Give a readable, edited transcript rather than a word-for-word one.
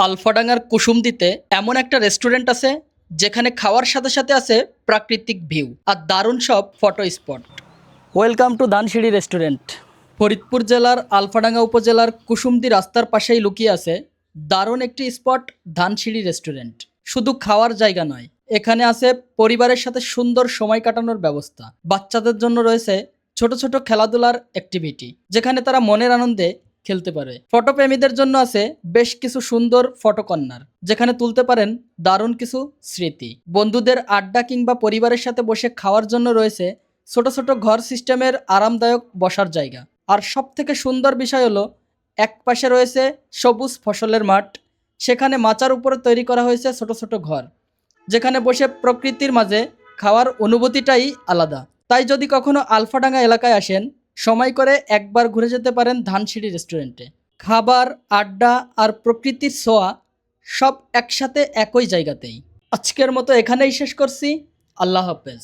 আলফাডাঙ্গার কুসুমদিতে এমন একটা রেস্টুরেন্ট আছে যেখানে খাওয়ার সাথে সাথে আছে প্রাকৃতিক ভিউ আর দারুণ সব photo spot. Welcome to Dhansiri restaurant. Faridpur জেলার আলফাডাঙ্গা উপজেলার কুসুমদি রাস্তার পাশেই লুকিয়ে আছে দারুণ একটি স্পট, ধানসিঁড়ি রেস্টুরেন্ট। শুধু খাওয়ার জায়গা নয়, এখানে আছে পরিবারের সাথে সুন্দর সময় কাটানোর ব্যবস্থা। বাচ্চাদের জন্য রয়েছে ছোট ছোট খেলাধুলার অ্যাক্টিভিটি, যেখানে তারা মনের আনন্দে খেলতে পারে। ফটোপ্রেমীদের জন্য আছে বেশ কিছু সুন্দর ফটো কর্নার, যেখানে তুলতে পারেন দারুণ কিছু স্মৃতি। বন্ধুদের আড্ডা কিংবা পরিবারের সাথে বসে খাওয়ার জন্য রয়েছে ছোট ছোট ঘর সিস্টেমের আরামদায়ক বসার জায়গা। আর সব থেকে সুন্দর বিষয় হলো, এক পাশে রয়েছে সবুজ ফসলের মাঠ, সেখানে মাচার উপরে তৈরি করা হয়েছে ছোট ছোট ঘর, যেখানে বসে প্রকৃতির মাঝে খাওয়ার অনুভূতিটাই আলাদা। তাই যদি কখনো আলফাডাঙ্গা এলাকায় আসেন, সময় করে একবার ঘুরে যেতে পারেন ধানসিঁড়ি রেস্টুরেন্টে। খাবার, আড্ডা আর প্রকৃতির ছোঁয়া সব একসাথে একই জায়গাতেই। আজকের মতো এখানেই শেষ করছি। আল্লাহ হাফেজ।